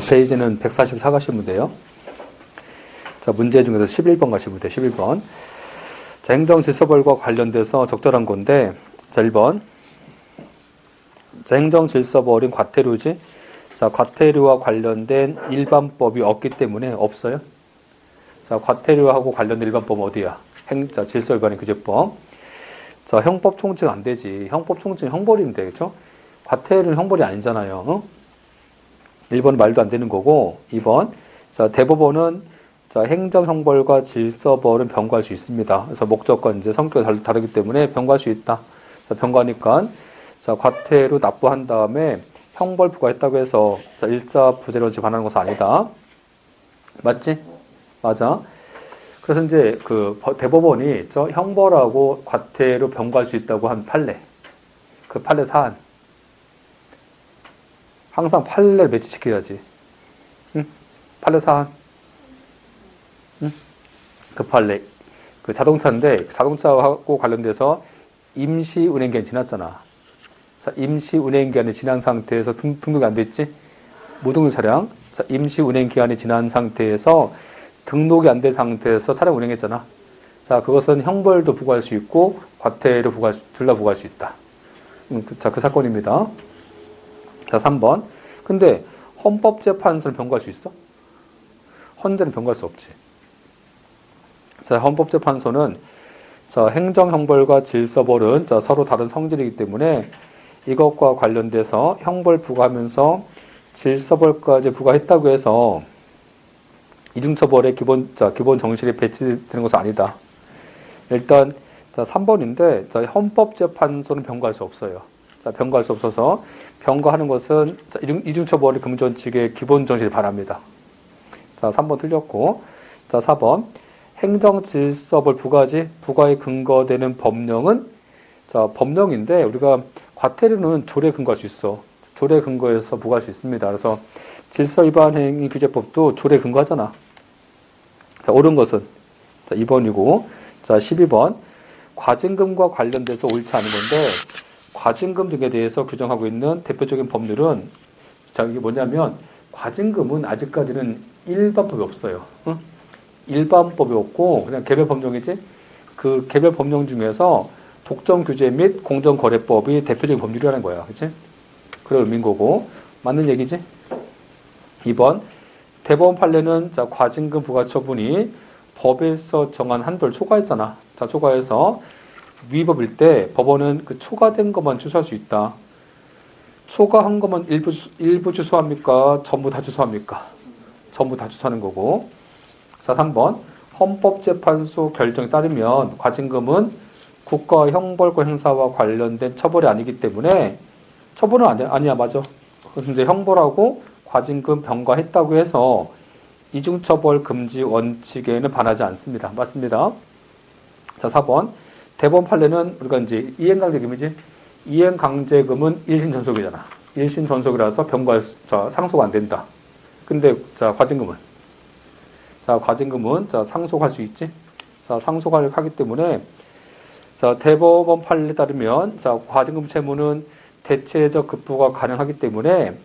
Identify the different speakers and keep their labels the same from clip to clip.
Speaker 1: 페이지는 144 가시면 돼요. 자, 문제 중에서 11번 가시면 돼요. 11번. 자, 행정질서벌과 관련돼서 적절한 건데, 자, 1번. 자, 행정질서벌은 과태료지. 자, 과태료와 관련된 일반법이 없기 때문에 없어요. 자, 과태료하고 관련된 일반법은 어디야? 자, 질서위반의 규제법. 자, 형법 총칙 안 되지. 형법 총칙 형벌인데, 그쵸? 과태료는 형벌이 아니잖아요. 어? 1번 말도 안 되는 거고, 2번. 자, 대법원은 자, 행정형벌과 질서벌은 병과할 수 있습니다. 그래서 목적과 이제 성격이 다르기 때문에 병과할 수 있다. 자, 병과하니까 자, 과태료 납부한 다음에 형벌 부과했다고 해서 자, 일사부재로지 반하는 것은 아니다. 맞지? 맞아. 그래서 이제 그 대법원이 저 형벌하고 과태료 병과할 수 있다고 한 판례. 그 판례 사안. 항상 판례를 매치시켜야지. 응? 판례 사안. 응? 그 판례. 그 자동차인데, 자동차하고 관련돼서 임시운행기한이 지났잖아. 자, 임시운행기한이 지난 상태에서 등록이 안 됐지? 무등록 차량. 자, 임시운행기한이 지난 상태에서 등록이 안 된 상태에서 차량 운행했잖아. 자, 그것은 형벌도 부과할 수 있고, 과태료 둘 다 부과할 수 있다. 자, 그 사건입니다. 자, 3번. 근데 헌법재판소는 병과할 수 있어? 헌재는 병과할 수 없지. 자, 헌법재판소는 자, 행정형벌과 질서벌은 자, 서로 다른 성질이기 때문에 이것과 관련돼서 형벌 부과하면서 질서벌까지 부과했다고 해서 이중처벌의 기본 정신이 배치되는 것은 아니다. 일단 자, 3번인데 자, 헌법재판소는 병과할 수 없어요. 자, 병과할 수 없어서 병과하는 것은 자, 이중처벌의 금전칙의 기본 정신이 반합니다. 자, 3번 틀렸고. 자, 4번. 행정질서벌 부과에 근거되는 법령은 자, 법령인데 우리가 과태료는 조례에 근거할 수 있어. 조례에 근거해서 부과할 수 있습니다. 그래서 질서위반행위 규제법도 조례에 근거하잖아. 자, 옳은 것은 자, 2번이고. 자, 12번. 과징금과 관련돼서 옳지 않은 건데 과징금 등에 대해서 규정하고 있는 대표적인 법률은 자, 이게 뭐냐면 과징금은 아직까지는 일반법이 없어요. 응? 일반법이 없고 그냥 개별 법령이지. 그 개별 법령 중에서 독점규제 및 공정거래법이 대표적인 법률이라는 거야. 그치? 그런 의미인 거고. 맞는 얘기지? 2번. 대법원 판례는 자, 과징금 부과 처분이 법에서 정한 한도를 초과했잖아. 자, 초과해서 위법일 때 법원은 그 초과된 것만 취소할 수 있다. 초과한 것만 일부 취소합니까? 전부 다 취소합니까? 전부 다 취소하는 거고. 자, 3번. 헌법재판소 결정에 따르면 과징금은 국가 형벌권 행사와 관련된 처벌이 아니기 때문에 처벌은 아니야. 맞아. 그래서 이제 형벌하고 과징금 병과했다고 해서 이중처벌 금지 원칙에는 반하지 않습니다. 맞습니다. 자, 4번. 대법원 판례는 우리가 이제 이행강제금이지. 이행강제금은 일신전속이잖아. 일신전속이라서 상소가 안 된다. 근데 자, 과징금은 자, 상소할 수 있지. 자, 상소하기 때문에 자, 대법원 판례에 따르면 자, 과징금 채무는 대체적 급부가 가능하기 때문에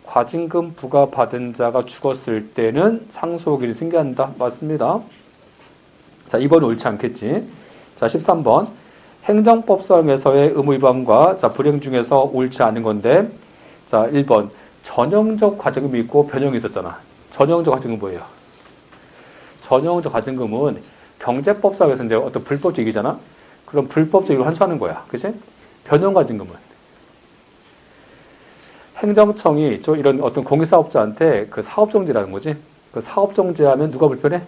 Speaker 1: 과징금 부과 받은 자가 죽었을 때는 상소기를 승계한다. 맞습니다. 자, 2번은 옳지 않겠지. 자, 13번. 행정법상에서의 의무위반과 자, 불행 중에서 옳지 않은 건데 자, 1번. 전형적 과징금이 있고 변형이 있었잖아. 전형적 과징금은 뭐예요? 전형적 과징금은 경제법상에서 이제 어떤 불법적 이익이잖아. 그럼 불법적 이익을 환수하는 거야. 그치? 변형 과징금은 행정청이 이런 어떤 공익사업자한테 그 사업정지라는 거지. 그 사업정지하면 누가 불편해?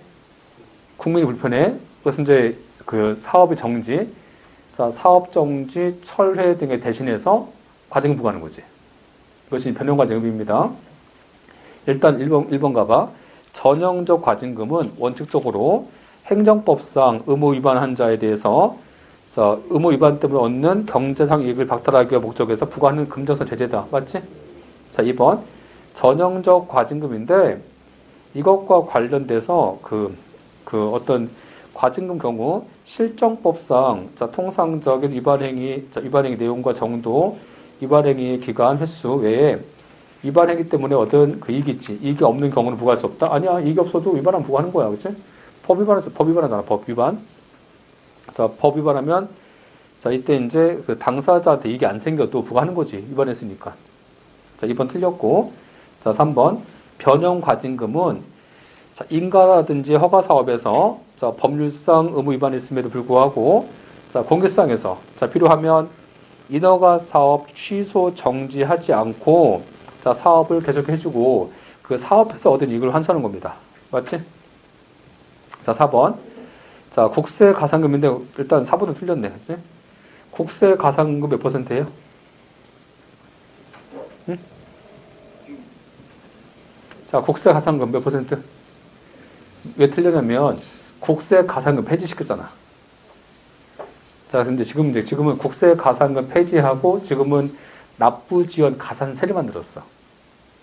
Speaker 1: 국민이 불편해. 그것은 이제 그 사업의 정지, 자, 사업정지, 철회 등에 대신해서 과징금 부과하는 거지. 이것이 변형과징금입니다. 일단 1번 가봐. 전형적 과징금은 원칙적으로 행정법상 의무 위반한 자에 대해서 자, 의무 위반 때문에 얻는 경제상 이익을 박탈하기 위한 목적에서 부과하는 금전성 제재다. 맞지? 자, 2번. 전형적 과징금인데 이것과 관련돼서 어떤 과징금 경우 실정법상 자, 통상적인 위반행위 내용과 정도, 위반행위 기간 횟수 외에 위반했기 때문에 얻은 그 이익이 있지. 이익이 없는 경우는 부과할 수 없다? 아니야. 이익이 없어도 위반하면 부과하는 거야. 그치? 법 위반하잖아. 법 위반. 자, 법 위반하면, 자, 이때 이제 그 당사자한테 이익이 안 생겨도 부과하는 거지. 위반했으니까. 자, 2번 틀렸고. 자, 3번. 변형 과징금은, 자, 인가라든지 허가 사업에서, 자, 법률상 의무 위반했음에도 불구하고, 자, 공개상에서, 자, 필요하면 인허가 사업 취소 정지하지 않고, 자, 사업을 계속해주고, 그 사업에서 얻은 이익을 환수하는 겁니다. 맞지? 자, 4번. 자, 국세 가산금인데, 일단 4번은 틀렸네. 그치? 국세 가산금 몇 %예요? 응? 자, 국세 가산금 몇 %? 왜 틀렸냐면, 국세 가산금 폐지시켰잖아. 자, 근데 지금은 국세 가산금 폐지하고, 지금은 납부 지원 가산세를 만들었어.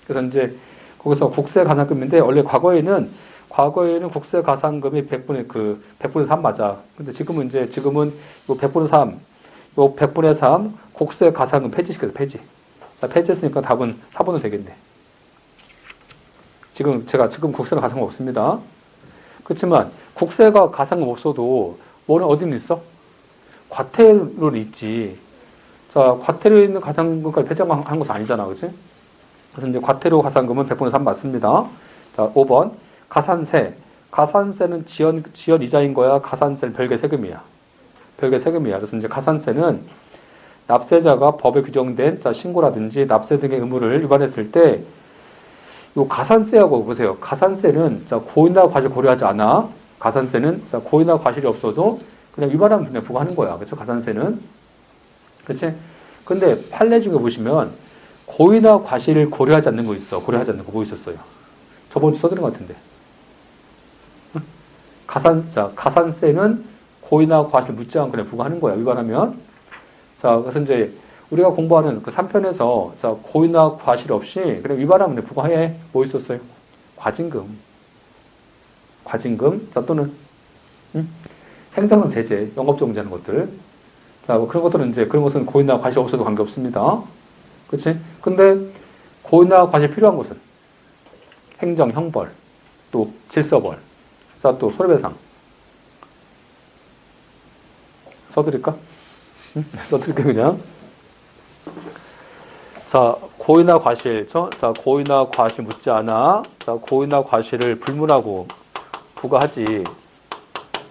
Speaker 1: 그래서 이제, 거기서 국세 가산금인데, 원래 과거에는 국세 가산금이 100분의 3 맞아. 근데 지금은 요 100분의 3, 요 100분의 3 국세 가산금 폐지시켰어, 폐지. 자, 폐지했으니까 답은 4번은 되겠네. 지금 국세가 가산금 없습니다. 그렇지만, 국세가 가산금 없어도, 뭐는 어디는 있어? 과태료는 있지. 자, 과태료 있는 가산금까지 폐지한 것은 아니잖아, 그치? 그래서 이제 과태료 가산금은 100분의 3 맞습니다. 자, 5번. 가산세. 가산세는 지연 이자인 거야? 가산세는 별개 세금이야. 별개 세금이야. 그래서 이제 가산세는 납세자가 법에 규정된 신고라든지 납세 등의 의무를 위반했을 때, 요 가산세하고 보세요. 가산세는 고의나 과실 고려하지 않아. 가산세는 고의나 과실이 없어도 그냥 위반하면 그냥 부과하는 거야. 그렇죠? 가산세는. 그치? 근데 판례 중에 보시면 고의나 과실을 고려하지 않는 거 있어. 고려하지 않는 거 뭐 있었어요? 저번 주 써드린 것 같은데. 가산세는 고의나 과실 묻지 않고 그냥 부과하는 거야. 위반하면. 자, 그래서 이제 우리가 공부하는 그 3편에서 고의나 과실 없이 그냥 위반하면 그냥 부과해. 뭐 있었어요? 과징금. 자, 또는 행정상 제재, 영업정지하는 것들. 자, 뭐 그런 것들은 이제 그런 것은 고의나 과실 없어도 관계없습니다. 그치? 근데 고의나 과실 필요한 것은 행정, 형벌, 또 질서벌. 자, 또 손해배상. 써드릴까? 써드릴게, 그냥. 자, 고의나 과실. 자, 고의나 과실 묻지 않아. 자, 고의나 과실을 불문하고 부과하지.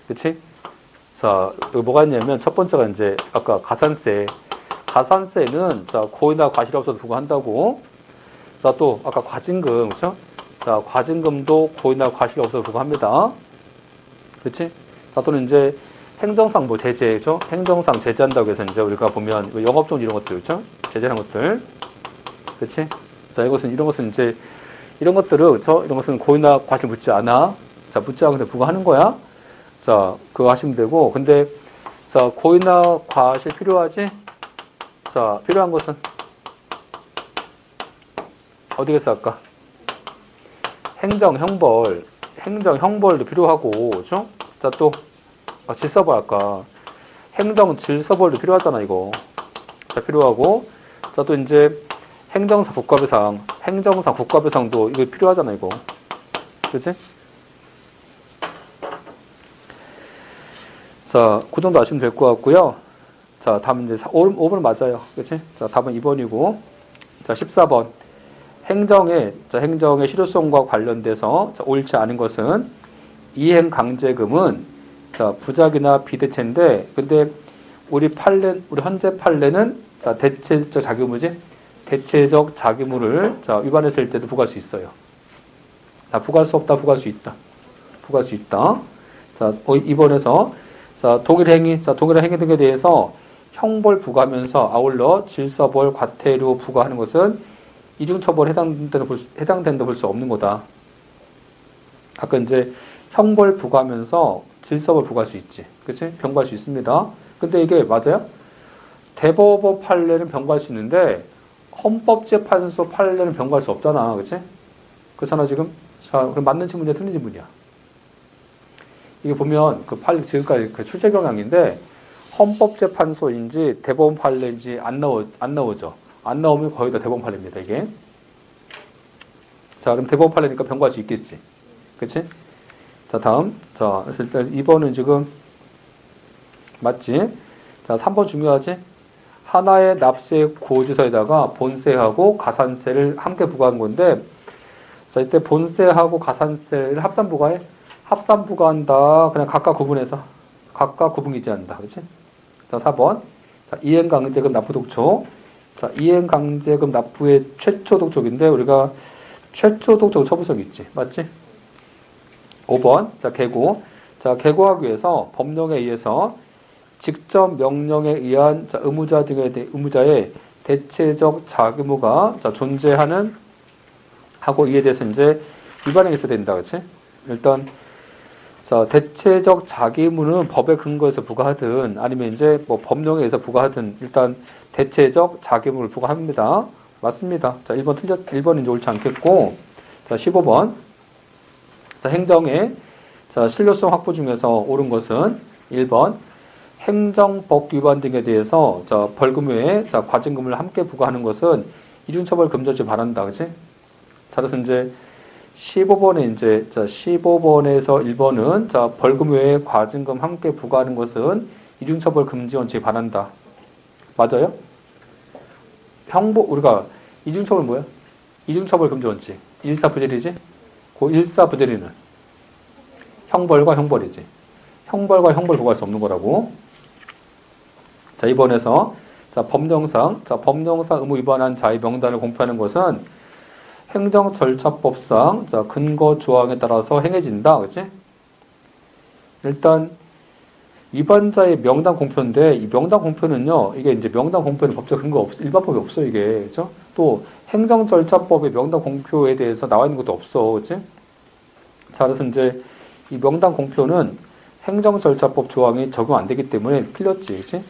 Speaker 1: 그치? 자, 여기 뭐가 있냐면, 첫 번째가 이제, 아까 가산세. 가산세는, 자, 고의나 과실이 없어도 부과한다고. 자, 또, 아까 과징금, 그쵸? 자, 과징금도 고의나 과실이 없어도 부과합니다. 그치? 자, 또는 이제, 행정상 뭐 제재, 그죠? 행정상 제재한다고 해서 이제 우리가 보면, 영업정지 이런 것들, 그죠? 제재하는 것들. 그치? 자, 이런 것은 이제, 이런 것들은, 그쵸? 이런 것은 고의나 과실 묻지 않아. 자, 묻지 않고 부과하는 거야. 자, 그거 하시면 되고. 근데, 자, 고의나 과실 필요하지? 자, 필요한 것은? 어디겠어, 아까? 행정, 형벌도 필요하고, 그죠? 자, 또, 질서벌 아까. 행정, 질서벌도 필요하잖아, 이거. 자, 필요하고. 자, 또 이제, 행정상 국가배상도 이거 필요하잖아, 이거. 그치? 자, 그 정도 아시면 될 것 같고요. 자, 다음 이제 5번 맞아요. 그치? 자, 답은 2번이고. 자, 14번. 행정의 실효성과 관련돼서 옳지 않은 것은 이행 강제금은 부작이나 비대체인데, 근데 우리 현재 판례는 대체적 자기의무지? 대체적 자기의무를 위반했을 때도 부과할 수 있어요. 자, 부과할 수 없다, 부과할 수 있다. 부과할 수 있다. 자, 2번에서 동일한 행위 등에 대해서 형벌 부과하면서 아울러 질서벌, 과태료 부과하는 것은 이중처벌에 해당된다 볼 수 없는 거다. 아까 이제 형벌 부과하면서 질서벌 부과할 수 있지. 그치? 병과할 수 있습니다. 근데 이게 맞아요? 대법원 판례는 병과할 수 있는데 헌법재판소 판례는 병과할 수 없잖아. 그치? 그렇잖아, 지금? 자, 그럼 맞는 질문이야, 틀린 질문이야? 이게 보면 지금까지 그 출제 경향인데 헌법재판소인지 대법원 판례인지 안 나오죠. 안 나오면 거의 다 대법원 판례입니다, 이게. 자, 그럼 대법원 판례니까 병고할 수 있겠지. 그치? 자, 다음. 자, 일단 2번은 지금 맞지? 자, 3번 중요하지? 하나의 납세 고지서에다가 본세하고 가산세를 함께 부과한 건데, 자, 이때 본세하고 가산세를 합산 부과해? 합산 부과한다. 그냥 각각 구분해서. 각각 구분 기재한다. 그치? 자, 4번. 자, 이행강제금 납부 독촉. 자, 이행강제금 납부의 최초 독촉인데, 우리가 최초 독촉 처분석이 있지. 맞지? 5번. 자, 개고. 자, 개고하기 위해서 법령에 의해서 직접 명령에 의한 자, 의무자의 대체적 자기무가 자, 존재하는 하고 이에 대해서 이제 위반이 있어야 된다. 그렇지? 일단 자, 대체적 자기무는 법의 근거에서 부과하든 아니면 이제 뭐 법령에 의해서 부과하든 일단 대체적 자기무를 부과합니다. 맞습니다. 자, 1번 이제 옳지 않겠고. 자, 15번. 자, 행정의 자, 실효성 확보 중에서 옳은 것은 1번 행정법 위반 등에 대해서 자, 벌금 외에 자, 과징금을 함께 부과하는 것은 이중처벌 금지하지 바란다. 그치? 자, 그래서 이제 15번에 이제 자, 15번에서 1번은 자, 벌금 외에 과징금 함께 부과하는 것은 이중처벌 금지 원칙에 반한다. 맞아요? 우리가 이중처벌 뭐야? 이중처벌 금지 원칙. 일사부재리지? 그 일사부재리는 형벌과 형벌이지. 형벌과 형벌 부과할 수 없는 거라고. 자, 이번에서 자, 법령상 의무 위반한 자의 명단을 공표하는 것은 행정절차법상 자, 근거 조항에 따라서 행해진다. 그치? 일단 위반자의 명단 공표인데 이 명단 공표는요. 이게 이제 명단 공표는 법적 근거 일반법이 없어 이게. 그죠? 또 행정절차법의 명단 공표에 대해서 나와 있는 것도 없어. 그치? 자, 그래서 이제 이 명단 공표는 행정절차법 조항이 적용 안 되기 때문에 틀렸지. 그치?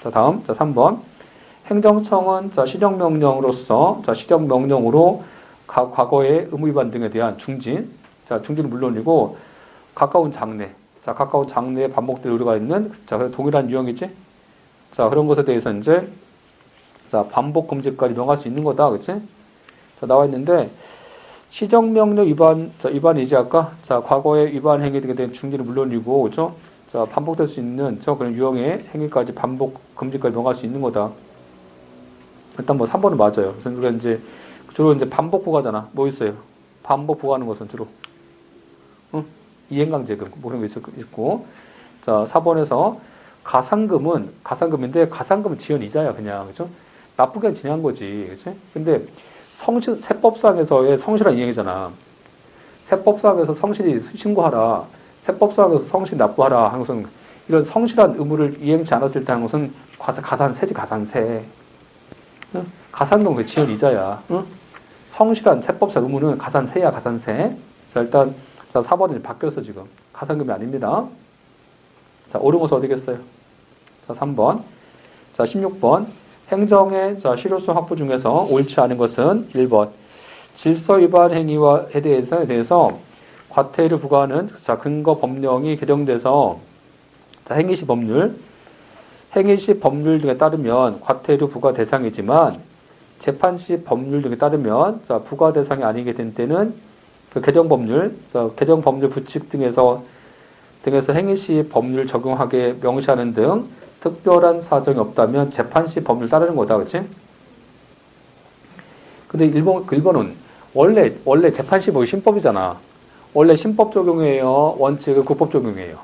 Speaker 1: 자, 다음. 자, 3번. 행정청은 자, 시정명령으로서 자, 시정명령으로 과거의 의무위반 등에 대한 중진. 자, 중진은 물론이고 가까운 장래. 자, 가까운 장래에 반복될 우려가 있는 자, 동일한 유형이지. 자, 그런 것에 대해서 이제 자, 반복 금지까지 명할 수 있는 거다. 그치? 자, 나와 있는데 시정명령 위반, 자, 위반이지 아까? 자, 과거의 위반 행위 등에 대한 중진은 물론이고, 그죠? 자, 반복될 수 있는 그런 유형의 행위까지 반복 금지까지 명할 수 있는 거다. 일단 뭐 3번은 맞아요. 그래서 우리가 이제 주로 이제 반복 부과잖아. 뭐 있어요? 반복 부과하는 것은 주로 응? 이행강제금 뭐 그런 거 있고. 자, 4번에서 가산금인데 가산금은 지연 이자야 그냥. 그죠? 나쁘게 지내한 거지. 그치? 근데 세법상에서의 성실한 이행이잖아. 세법상에서 성실히 신고하라. 세법상에서 성실히 납부하라 하는 것은 이런 성실한 의무를 이행치 않았을 때 하는 것은 가산세지 가산세. 응? 가산금은 지연 이자야. 응? 성실한 세법상 의무는 가산세야 가산세. 자, 일단 자, 4번이 바뀌었어 지금. 가산금이 아닙니다. 자, 옳은 것은 어디겠어요? 자, 3번. 자, 16번. 행정의 자, 실효성 확보 중에서 옳지 않은 것은 1번. 질서 위반 행위에 대해서 과태를 부과하는 자, 근거 법령이 개정돼서 자, 행위시 법률 등에 따르면 과태료 부과 대상이지만 재판시 법률 등에 따르면 자, 부과 대상이 아니게 된 때는 그 개정법률 부칙 등에서 행위시 법률 적용하게 명시하는 등 특별한 사정이 없다면 재판시 법률 따르는 거다. 그치? 근데 1번은 원래 재판시 법이 신법이잖아. 원래 신법 적용이에요. 원칙은 국법 적용이에요.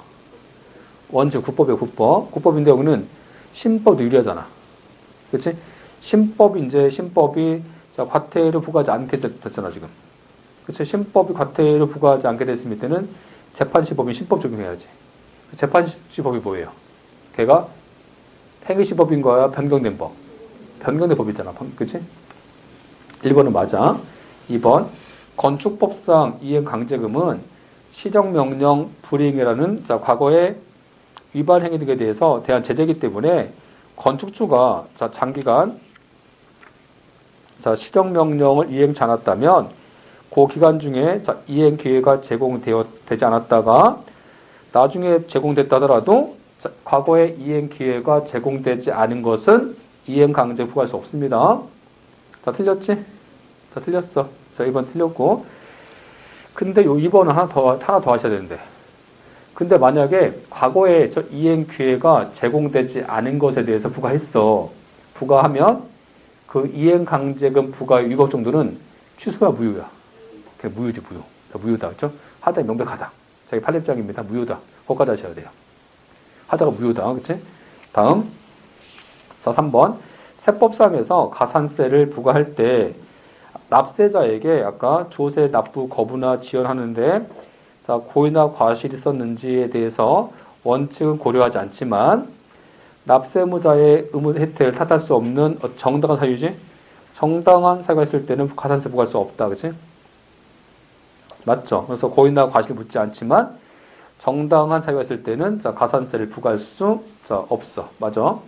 Speaker 1: 원칙 국법이에요. 국법인데 여기는 신법도 유리하잖아. 그치? 신법이 자, 과태료 부과하지 않게 됐잖아, 지금. 그치? 신법이 과태료 부과하지 않게 됐을 때는 재판시 법인 신법 적용해야지. 재판시 법이 뭐예요? 걔가 행위시 법인 거야? 변경된 법? 변경된 법이잖아. 그치? 1번은 맞아. 2번. 건축법상 이행강제금은 시정명령 불이행이라는 자, 과거의 위반 행위 등에 대한 제재이기 때문에 건축주가 자, 장기간 자, 시정명령을 이행치 않았다면 그 기간 중에 자, 이행 기회가 제공되지 않았다가 나중에 제공됐다 하더라도 자, 과거에 이행 기회가 제공되지 않은 것은 이행 강제 부과할 수 없습니다. 자, 틀렸지? 자, 틀렸어. 자, 1번 틀렸고. 근데 요 2번은 하나 더 하셔야 되는데. 근데 만약에 과거에 저 이행 기회가 제공되지 않은 것에 대해서 부과했어. 부과하면 그 이행 강제금 부과 위법 정도는 취소야 무효야. 그냥 무효지 무효. 무효다. 그렇죠? 하자가 명백하다. 자기 판례장입니다. 무효다. 거기까지 하셔야 돼요. 하자가 무효다. 그렇지? 다음. 자, 3번. 세법상에서 가산세를 부과할 때 납세자에게 아까 조세, 납부, 거부나 지연하는데 자, 고의나 과실이 있었는지에 대해서 원칙은 고려하지 않지만 납세무자의 의무 혜택을 탓할 수 없는 정당한 사유지? 정당한 사유가 있을 때는 가산세 부과할 수 없다. 그치? 맞죠? 그래서 고의나 과실을 묻지 않지만 정당한 사유가 있을 때는 자, 가산세를 부과할 수 자, 없어. 맞아?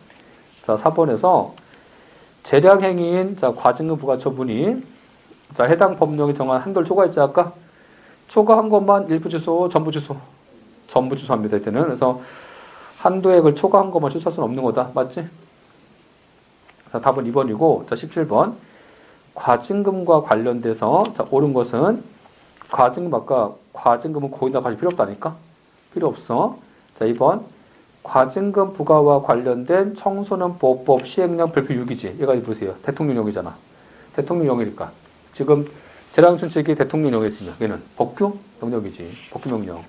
Speaker 1: 자, 4번에서 재량행위인 자, 과징금 부과 처분이 자, 해당 법령이 정한 한도를 초과했지 아까? 초과한 것만 일부 취소, 전부 취소. 전부 취소합니다. 이때는. 그래서 한도액을 초과한 것만 취소할 수는 없는 거다. 맞지? 자, 답은 2번이고, 자, 17번. 과징금과 관련돼서, 자, 옳은 것은, 과징금, 아까, 과징금은 고의나 과실 필요 없다니까? 필요 없어. 자, 2번. 과징금 부과와 관련된 청소년 보호법 시행령 별표 6이지. 얘가 보세요. 대통령령이잖아. 대통령령이니까. 지금, 재량준칙이 대통령령에 있으면, 얘는 법규 명령이지. 법규 명령.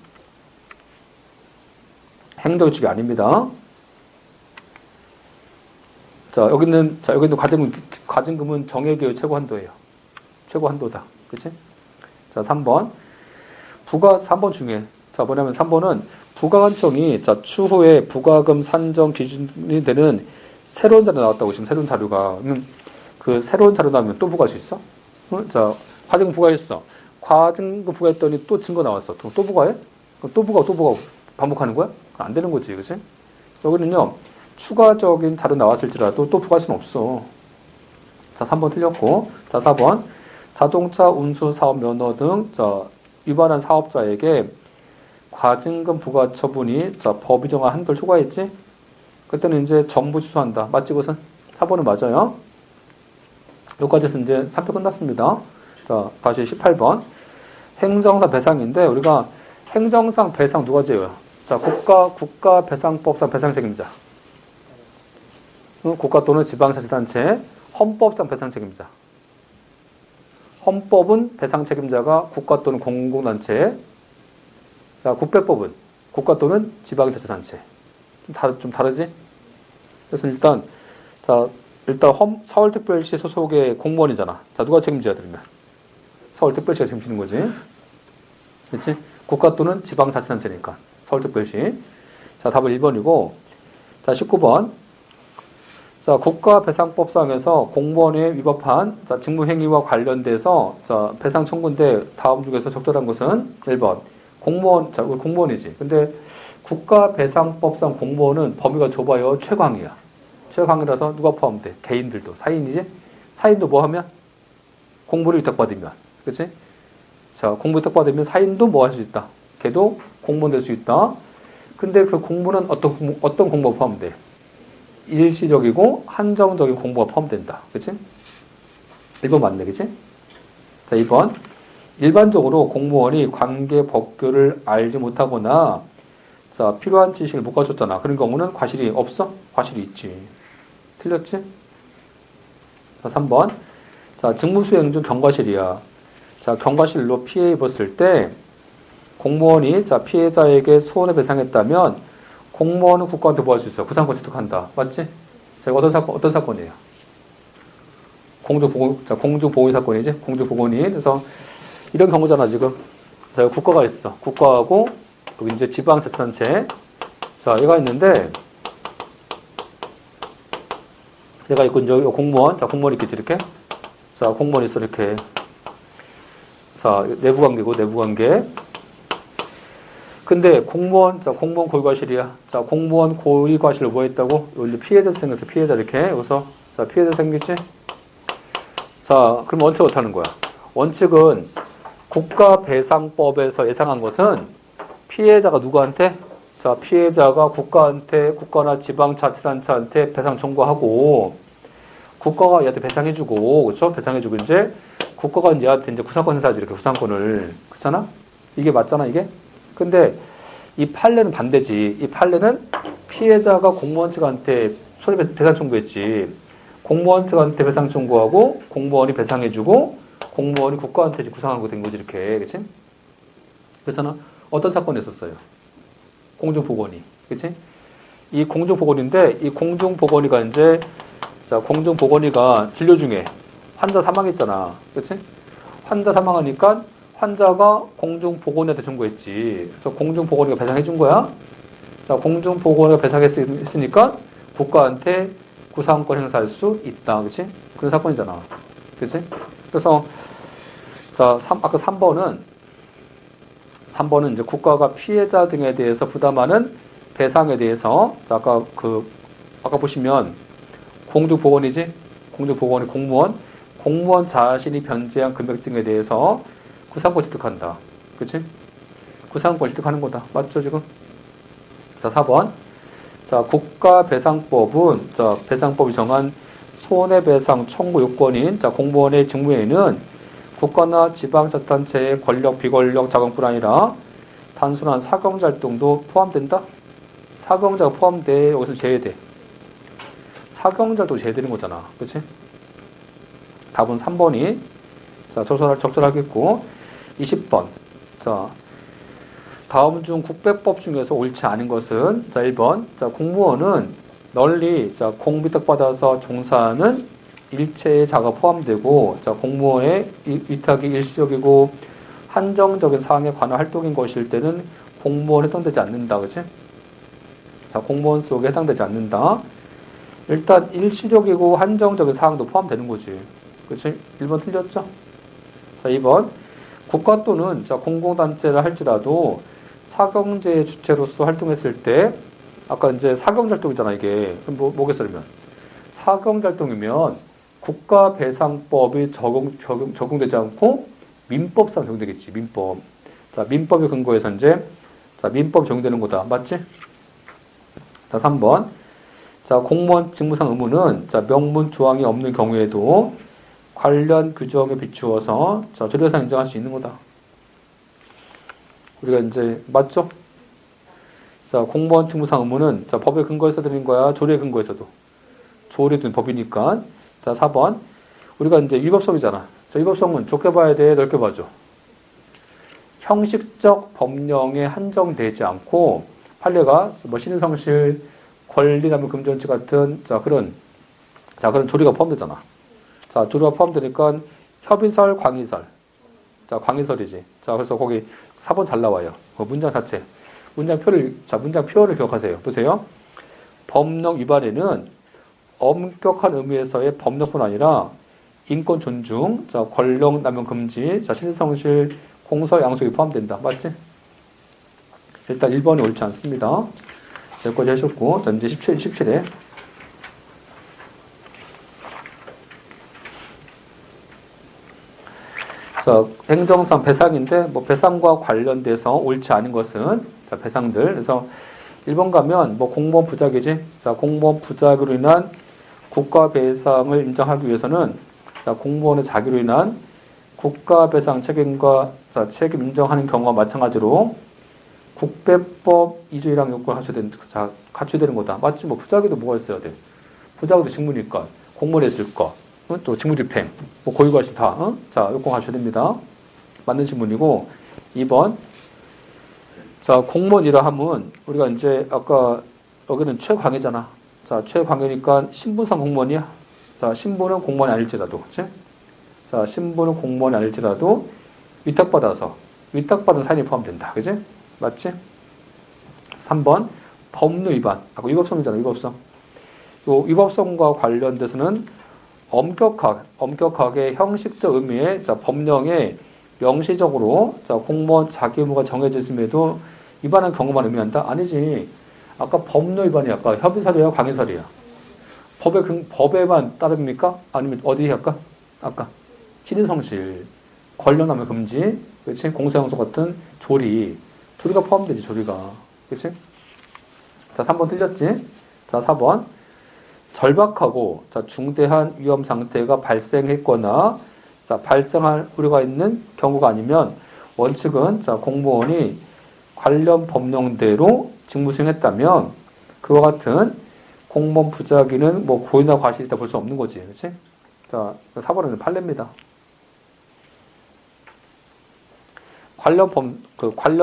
Speaker 1: 행정규칙이 아닙니다. 자, 여기는 과징금은 정액의 최고 한도예요. 최고 한도다. 그치? 자, 3번. 3번 중에. 자, 뭐냐면 3번은 부가관청이 자, 추후에 부가금 산정 기준이 되는 새로운 자료 나왔다고 지금 새로운 자료가. 그 새로운 자료 나오면 또 부과할 수 있어? 자, 과징금 부과했어. 과징금 부과했더니 또 증거 나왔어. 또 부과해? 또 부과 반복하는 거야? 안 되는 거지, 그치? 여기는요, 추가적인 자료 나왔을지라도 또 부과할 수는 없어. 자, 3번 틀렸고. 자, 4번. 자동차 운수 사업 면허 등, 자, 위반한 사업자에게 과징금 부과 처분이, 자, 법이 정한 한도를 초과했지? 그때는 이제 전부 취소한다. 맞지, 그것은? 4번은 맞아요. 여기까지 해서 이제 3표 끝났습니다. 자, 다시 18번. 행정상 배상인데, 우리가 행정상 배상 누가 져요? 자, 국가배상법상 배상 책임자. 국가 또는 지방자치단체, 헌법상 배상 책임자. 헌법은 배상 책임자가 국가 또는 공공단체. 자, 국배법은 국가 또는 지방자치단체. 좀 다르지? 그래서 일단 서울특별시 소속의 공무원이잖아. 자, 누가 책임져야 되면? 서울특별시가 책임지는 거지. 그렇지? 국가 또는 지방자치단체니까. 서울특별시. 자, 답은 1번이고. 자, 19번. 자, 국가배상법상에서 공무원이 위법한 자, 직무행위와 관련돼서 자, 배상 청구인데 다음 중에서 적절한 것은 1번. 공무원, 자, 우리 공무원이지. 근데 국가배상법상 공무원은 범위가 좁아요. 최강이야. 최강이라서 누가 포함돼? 개인들도. 사인이지? 사인도 뭐 하면? 공무를 위탁받으면. 그치? 자, 공무 위탁받으면 사인도 뭐 할 수 있다? 걔도 공무원 될 수 있다. 근데 그 공무는 어떤 공무가 포함돼? 일시적이고 한정적인 공무가 포함된다. 그치? 1번 맞네. 그치? 자, 2번. 일반적으로 공무원이 관계 법규를 알지 못하거나 자, 필요한 지식을 못 가졌잖아. 그런 경우는 과실이 없어? 과실이 있지. 틀렸지? 자, 3번. 자, 직무수행 중 경과실이야. 자, 경과실로 피해 입었을 때 공무원이 자, 피해자에게 손해배상했다면 공무원은 국가한테 뭐 할 수 있어? 구상권 취득한다. 맞지? 자, 어떤 사건이에요? 공주보건 사건이지? 공주보건이. 그래서 이런 경우잖아, 지금. 자, 국가가 있어. 국가하고 여기 이제 지방자치단체. 자, 얘가 있는데 얘가 있고 이제 공무원. 자, 공무원 있겠지, 이렇게. 자, 공무원 있어, 이렇게. 자, 내부관계고, 내부관계. 근데 공무원 고의과실이야. 자, 공무원 고의과실을 뭐 했다고? 여기 피해자 생겨서 피해자 이렇게. 여기서, 자, 피해자 생기지? 자, 그럼 원칙 어떻게 하는 거야? 원칙은 국가배상법에서 예상한 것은 피해자가 누구한테? 자, 피해자가 국가나 지방자치단체한테 배상 청구하고 국가가 얘한테 배상해주고, 그렇죠? 배상해주고 이제 국가가 얘한테 이제 구상권 행사하지, 이렇게 구상권을. 그렇잖아? 이게 맞잖아, 이게? 근데 이 판례는 반대지. 이 판례는 피해자가 공무원 측한테 손해배상 청구했지. 공무원 측한테 배상 청구하고 공무원이 배상해주고 공무원이 국가한테 구상하고 된 거지, 이렇게. 그치? 그렇잖아? 어떤 사건이 있었어요? 공중보건위. 그치? 이 공중보건인데 이 공중보건위가 이제 자, 공중보건위가 진료 중에 환자 사망했잖아. 그치? 환자 사망하니까 환자가 공중보건위한테 청구했지. 그래서 공중보건위가 배상해 준 거야. 자, 공중보건위가 배상했으니까 국가한테 구상권 행사할 수 있다. 그치? 그런 사건이잖아. 그치? 그래서 자, 아까 3번은 이제 국가가 피해자 등에 대해서 부담하는 배상에 대해서 자, 아까 보시면 공중보건이지? 공중보건이 공무원 자신이 변제한 금액 등에 대해서 구상권 취득한다. 그치? 구상권 취득하는 거다. 맞죠, 지금? 자, 4번. 자, 국가배상법은, 자, 배상법이 정한 손해배상 청구 요건인, 자, 공무원의 직무에는 국가나 지방자치단체의 권력, 비권력 작용뿐 아니라 단순한 사경작동도 포함된다? 사경자가 포함돼. 여기서 제외돼. 사경자도 제외되는 거잖아. 그치? 답은 3번이 자, 적절하겠고 20번. 자, 다음 중 국배법 중에서 옳지 않은 것은 자, 1번. 자, 공무원은 널리 자, 공위탁받아서 종사하는 일체의 자가 포함되고 자, 공무원의 위탁이 일시적이고 한정적인 사항에 관한 활동인 것일 때는 공무원에 해당되지 않는다. 그치? 자, 공무원 속에 해당되지 않는다. 일단 일시적이고 한정적인 사항도 포함되는 거지. 그치? 1번 틀렸죠? 자, 2번. 국가 또는 자, 공공단체를 할지라도 사경제의 주체로서 활동했을 때 아까 이제 사경작동이잖아, 이게. 그럼 뭐겠어, 그러면? 사경작동이면 국가배상법이 적용되지 않고 민법상 적용되겠지, 민법. 자, 민법에 근거해서 이제 자, 민법 적용되는 거다. 맞지? 자, 3번. 자, 공무원 직무상 의무는 자, 명문 조항이 없는 경우에도 관련 규정에 비추어서 자, 조례상 인정할 수 있는 거다. 우리가 이제 맞죠? 자, 공무원 직무상 의무는 자, 법에 근거해서 드린 거야, 조례 근거해서도. 조례든 법이니까. 자, 4번. 우리가 이제 위법성이잖아. 자, 위법성은 좁게 봐야 돼, 넓게 봐줘. 형식적 법령에 한정되지 않고 판례가 뭐 신인성실, 권리남용 금지원칙 같은 그런 조리가 포함되잖아. 자, 조리가 포함되니까 협의설, 광의설. 자, 광의설이지. 자, 그래서 거기 4번 잘 나와요. 그 문장 자체. 문장 표현을 기억하세요. 보세요. 법령 위반에는 엄격한 의미에서의 법령뿐 아니라 인권 존중, 자, 권력 남용 금지, 자, 신성실, 공서 양속이 포함된다. 맞지? 일단 1번이 옳지 않습니다. 여기까지 하셨고, 자, 이제 17에. 자, 행정상 배상인데, 뭐, 배상과 관련돼서 옳지 않은 것은, 자, 배상들. 그래서 1번 가면, 뭐, 공무원 부작이지? 자, 공무원 부작으로 인한 국가 배상을 인정하기 위해서는, 자, 공무원의 자기로 인한 국가 배상 책임과, 자, 책임 인정하는 경우와 마찬가지로, 국배법 2조 1항 요건을 갖춰야 되는 거다. 맞지? 뭐, 부작위도 뭐가 있어야 돼? 부작위도 직무니까, 공무원에 있을 거, 또 직무집행, 뭐 고유과실 다, 자, 요건 갖춰야 됩니다. 맞는 질문이고, 2번. 자, 공무원이라 하면, 우리가 이제, 아까, 여기는 최광해잖아. 자, 최광해니까 신분상 공무원이야. 자, 신분은 공무원이 아닐지라도, 그치? 자, 신분은 공무원이 아닐지라도, 위탁받은 사인이 포함된다. 그치? 맞지? 3번. 법률 위반. 아까 위법성이잖아, 위법성. 요 위법성과 관련돼서는 엄격하게 형식적 의미의 자, 법령에 명시적으로 자, 공무원 자기 의무가 정해져 있음에도 위반한 경우만 의미한다? 아니지. 아까 법률 위반이 아까 협의설이야, 광의설이야. 법에만 따릅니까? 아니면 어디 할까? 아까 친인성실, 권력남용 금지, 그렇지? 공소양서 같은 조리가 포함되지, 조리가. 그렇지? 자, 3번 틀렸지? 자, 4번. 절박하고 자, 중대한 위험 상태가 발생했거나 자, 발생할 우려가 있는 경우가 아니면 원칙은 자, 공무원이 관련 법령대로 직무 수행했다면 그와 같은 공무원 부작위는 뭐 고의나 과실이다 볼 수 없는 거지. 그렇지? 자, 4번은 판례입니다. 관련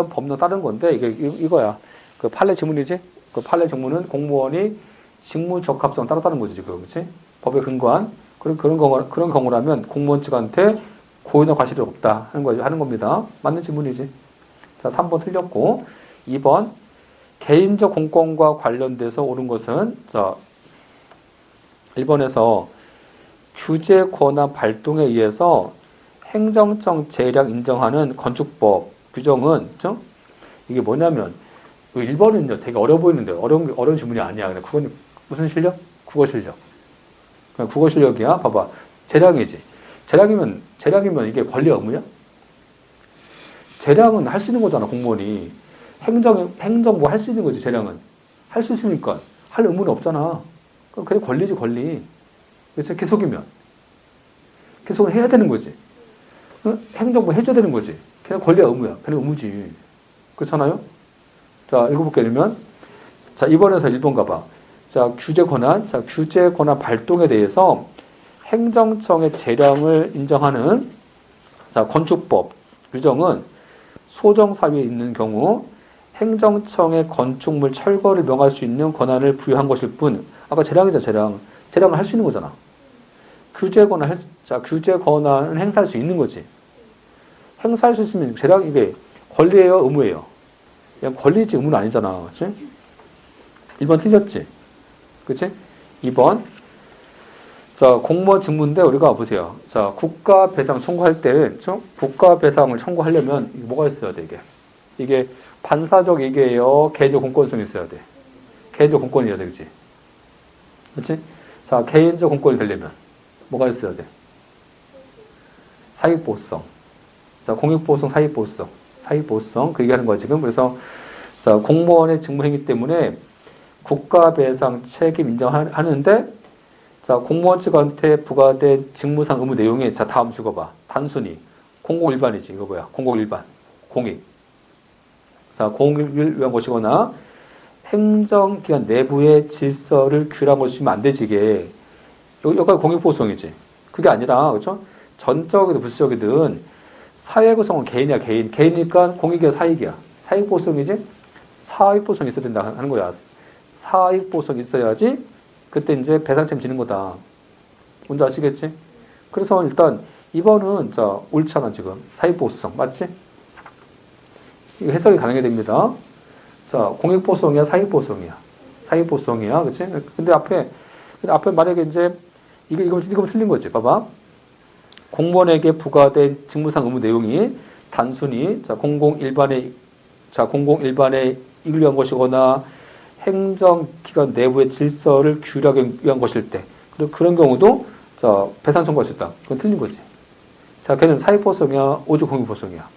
Speaker 1: 법령 따른 건데 이거야. 그 판례 지문이지? 그 판례 지문은 공무원이 직무 적합성 따랐다는 거지, 지금. 그렇지? 법에 근거한 그런 경우라면 공무원 측한테 고의나 과실이 없다 하는 겁니다. 맞는 지문이지. 자, 3번 틀렸고 2번 개인적 공권과 관련돼서 옳은 것은 자, 1번에서 규제 권한 발동에 의해서 행정청 재량 인정하는 건축법 규정은 그렇죠? 이게 뭐냐면 1번은요 되게 어려워 보이는데 어려운 지문이 아니야. 근데 그건 무슨 실력? 국어 실력. 그냥 국어 실력이야. 봐봐. 재량이지. 재량이면 이게 권리 의무야? 재량은 할 수 있는 거잖아, 공무원이. 행정부 할 수 있는 거지, 재량은. 할 수 있으니까. 할 의무는 없잖아. 그게 권리지, 권리. 그렇지? 기속이면. 기속은 해야 되는 거지. 행정부 해줘야 되는 거지. 그냥 권리야, 의무야. 그냥 의무지. 그렇잖아요? 자, 읽어볼게, 그러면. 자, 2번에서 1번 가봐. 자, 규제 권한 발동에 대해서 행정청의 재량을 인정하는 자, 건축법 규정은 소정사위에 있는 경우 행정청의 건축물 철거를 명할 수 있는 권한을 부여한 것일 뿐, 아까 재량이잖아, 재량. 재량을 할 수 있는 거잖아. 규제 권한을 행사할 수 있는 거지. 행사할 수 있으면 재량 이게 권리예요, 의무예요? 그냥 권리지 의무는 아니잖아. 그치? 1번 틀렸지? 그치? 2번. 자, 공무원 직무인데 우리가 보세요. 자, 국가 배상 청구할 때, 그렇죠? 국가 배상을 청구하려면 뭐가 있어야 돼, 이게? 이게 반사적 이게요, 개인적 공권성이 있어야 돼. 개인적 공권이어야 돼, 그치? 그치? 자, 개인적 공권이 되려면 뭐가 있어야 돼? 사익보호성. 자, 공익보호성, 사익보호성. 사익보호성. 그 얘기하는 거야, 지금. 그래서, 자, 공무원의 직무행위 때문에 국가 배상 책임 인정하는데, 자, 공무원 측한테 부과된 직무상 의무 내용이, 자, 다음 읽어봐. 단순히. 공공일반이지. 이거 뭐야? 공공일반. 공익. 자, 공익을 위한 것이거나, 행정기관 내부의 질서를 규율한 것이면 안 되지, 이게. 여기가 공익보호성이지. 그게 아니라, 그렇죠? 전적이든 부수적이든, 사회 구성은 개인이야, 개인. 개인이니까 공익이야, 사익이야. 사익보호성이지? 사익보호성이 있어야 된다 하는 거야. 사익보호성이 있어야지, 그때 이제 배상 책임지는 거다. 뭔지 아시겠지? 그래서 일단 2번은 자, 옳잖아, 지금. 사익보호성. 맞지? 이거 해석이 가능해 됩니다. 자, 공익보호성이야, 사익보호성이야. 사익보호성이야. 그치? 근데 앞에 만약에 이제, 이거 틀린 거지. 봐봐. 공무원에게 부과된 직무상 의무 내용이 단순히, 자, 공공일반에 이끌 위한 것이거나, 행정기관 내부의 질서를 규율하기 위한 것일 때, 그런 경우도, 자, 배상 청구할 수 있다. 그건 틀린 거지. 자, 걔는 사익보호성이야, 오직 공익보호성이야.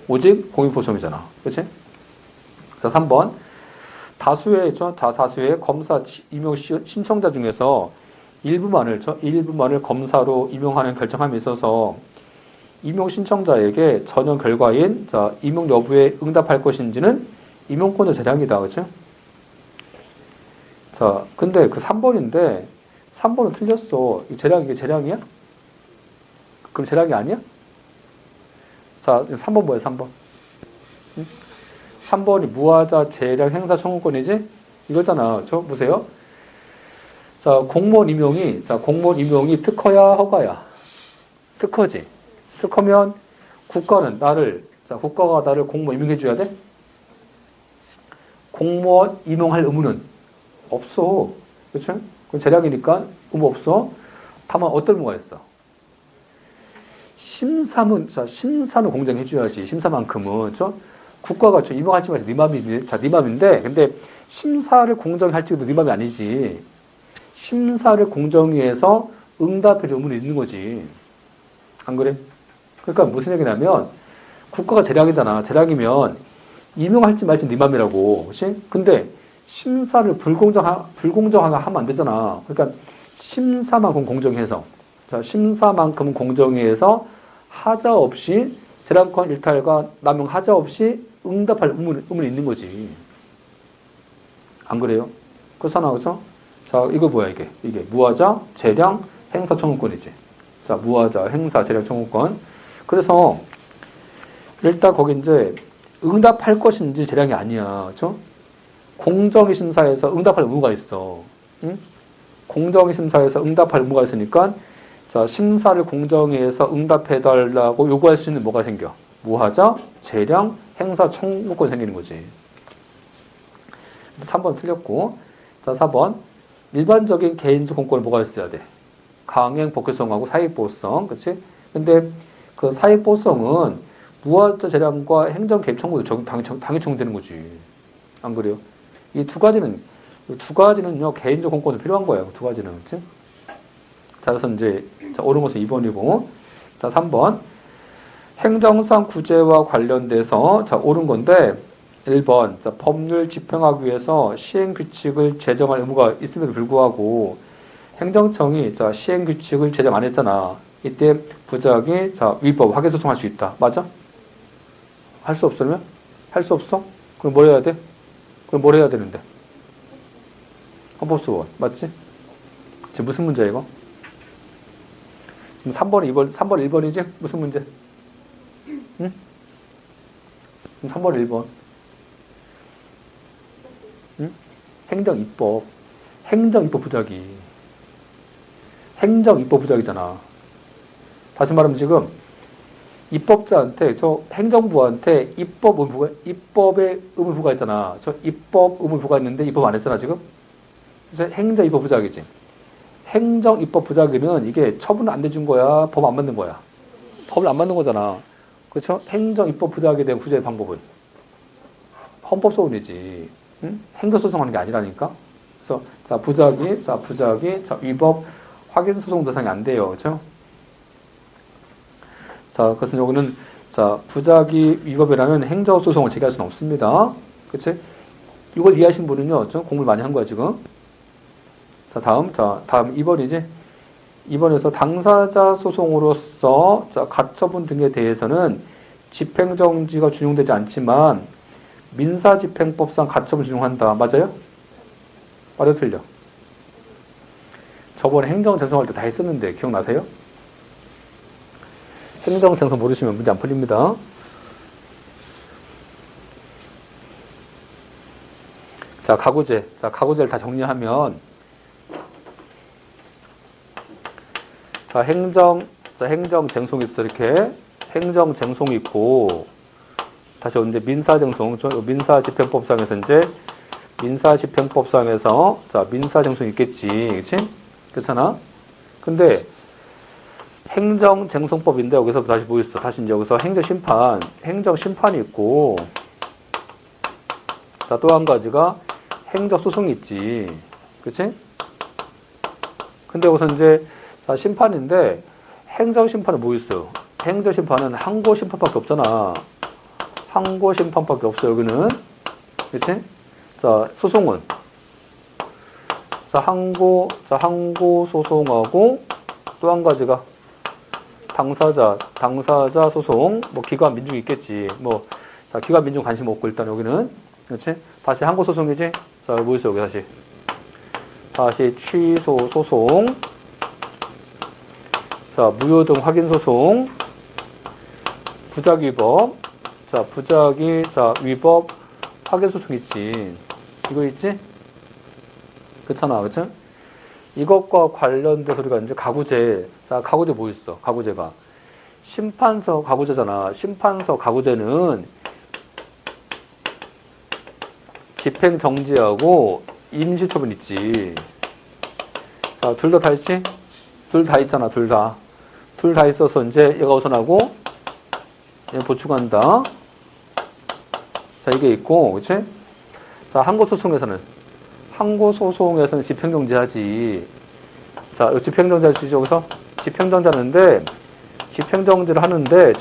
Speaker 1: 오직 공익보호성이잖아. 그치? 자, 3번. 다수의 검사 임용 신청자 중에서 일부만을 검사로 임용하는 결정함에 있어서 임용 신청자에게 전형 결과인 자, 임용 여부에 응답할 것인지는 임용권의 재량이다. 그치? 자, 근데 그 3번인데 3번은 틀렸어. 이게 재량이야? 그럼 재량이 아니야? 자, 3번 뭐야, 3번? 응? 3번이 무하자 재량 행사 청구권이지? 이거잖아. 저 보세요. 자, 공무원 임용이 특허야, 허가야? 특허지. 특허면 국가가 나를 공무원 임용해줘야 돼? 공무원 임용할 의무는 없어. 그렇죠? 그건 재량이니까 의무 없어. 다만 어떤 의무가 있어? 심사는 공정해줘야지. 심사만큼은. 그렇죠? 국가가 임용할지 말지 네 맘인데, 근데 심사를 공정히 할지도 네 맘이 아니지. 심사를 공정히 해서 응답해줄 의무는 있는 거지. 안 그래? 그러니까 무슨 얘기냐면, 국가가 재량이잖아. 재량이면 임용할지 말지 네 맘이라고. 그렇지? 근데 심사를 불공정하게 하면 안 되잖아. 그러니까 심사만큼 공정해서, 자, 심사만큼 공정해서 하자 없이 재량권 일탈과 남용 하자 없이 응답할 의무는 있는 거지. 안 그래요? 그렇잖아, 그죠? 자, 이거 뭐야, 이게 무하자, 재량, 행사 청구권이지. 자, 무하자, 행사, 재량 청구권. 그래서 일단 거기 이제 응답할 것인지 재량이 아니야, 그죠? 공정위 심사에서 응답할 의무가 있어. 응? 공정위 심사에서 응답할 의무가 있으니까 자, 심사를 공정위에서 응답해달라고 요구할 수 있는 뭐가 생겨? 무하자, 재량, 행사 청구권 생기는 거지. 3번 틀렸고. 자, 4번. 일반적인 개인적 공권은 뭐가 있어야 돼? 강행, 법규성하고 사익보호성. 그치? 근데 그 사익보호성은 무하자 재량과 행정 개입 청구도 당연히 적용되는 거지. 안 그래요? 이 두 가지는요, 개인적 공권도 필요한 거예요. 두 가지는. 그치? 자, 그래서 이제, 자, 옳은 것은 2번이고. 자, 3번. 행정상 구제와 관련돼서, 자, 옳은 건데, 1번. 자, 법률 집행하기 위해서 시행규칙을 제정할 의무가 있음에도 불구하고, 행정청이, 자, 시행규칙을 제정 안 했잖아. 이때 부작이, 자, 위법, 확인소송할 수 있다. 맞아? 할 수 없으면? 할 수 없어? 그럼 뭘 해야 돼? 그럼 뭘 해야 되는데? 헌법소원. 맞지? 지금 무슨 문제야, 이거? 지금 3번 1번이지? 무슨 문제? 응? 지금 3번 1번. 응? 행정입법 부작위. 행정입법 부작위잖아. 다시 말하면 지금 입법자한테, 저 행정부한테 입법의 의무 부과했잖아. 저 입법 의무 부과했는데 입법 안 했잖아, 지금? 그래서 행정입법 부작위지. 행정입법 부작위는 이게 처분 안 내준 거야? 법 안 맞는 거야? 법을 안 맞는 거잖아. 그렇죠? 행정입법 부작위에 대한 구제 방법은 헌법소원이지. 응? 행정소송하는 게 아니라니까. 그래서 자 부작위, 자 위법 확인소송 대상이 안 돼요. 그렇죠? 자, 그것은 요거는 자 부작위 위법이라는 행정소송을 제기할 수는 없습니다. 그렇지? 이걸 이해하신 분은요, 좀 공부를 많이 한 거야 지금. 자, 다음 2번이지. 2번에서 당사자 소송으로서 자, 가처분 등에 대해서는 집행정지가 준용되지 않지만 민사집행법상 가처분 준용한다. 맞아요? 맞아, 틀려? 저번에 행정쟁송할 때 다 했었는데 기억나세요? 행정쟁송 모르시면 문제 안 풀립니다. 자, 가구제. 자, 가구제를 다 정리하면 자, 행정쟁송이 있어, 이렇게. 행정쟁송이 있고, 다시 이제 민사쟁송, 민사집행법상에서 이제, 민사집행법상에서, 자, 민사쟁송이 있겠지. 그치? 그렇잖아? 근데, 행정쟁송법인데, 여기서 다시 뭐 있어? 다시 이제 여기서 행정심판이 있고, 자, 또 한 가지가 행정소송이 있지. 그치? 근데 여기서 이제, 자, 심판인데 행정심판은 뭐 있어? 행정심판은 항고심판밖에 없잖아. 항고심판밖에 없어 여기는. 그치? 자, 소송은 자, 항고소송하고 또 한 가지가 당사자 소송, 뭐 기관 민중 있겠지. 뭐 자, 기관 민중 관심 없고 일단 여기는. 그치? 다시 항고소송이지? 자, 뭐 있어 여기 다시 취소 소송. 자, 무효등 확인소송, 부작위법, 자, 위법 확인소송 있지. 이거 있지? 그렇잖아, 그치? 이것과 관련돼서 우리가 이제 가구제, 자, 가구제 뭐 있어? 가구제가. 심판서 가구제잖아. 심판서 가구제는 집행정지하고 임시처분 있지. 자, 둘 다 있지? 둘 다 있잖아, 둘 다. 둘 다 있어서 이제 얘가 우선하고 얘 보충한다. 자, 이게 있고, 그치? 자, 항고소송에서는 집행정지하지. 자, 집행정지하지, 여기서 집행정지하는데, 집행정지를 하는데,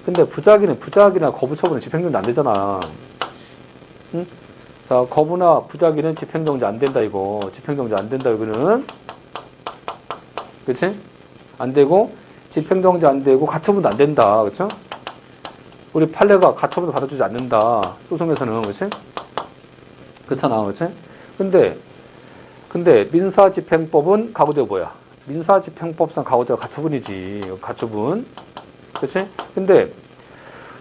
Speaker 1: 근데 부작위나 거부처분은 집행정지 안 되잖아. 응? 자, 거부나 부작위는 집행정지 안 된다, 이거. 집행정지 안 된다, 이거는. 그치? 안 되고, 집행정지 안 되고 가처분도 안 된다. 그렇죠? 우리 판례가 가처분도 받아주지 않는다. 소송에서는. 그렇지? 그렇잖아. 그렇지? 근데 민사집행법은 가구제가 뭐야? 민사집행법상 가구제가 가처분이지. 가처분. 그렇지? 근데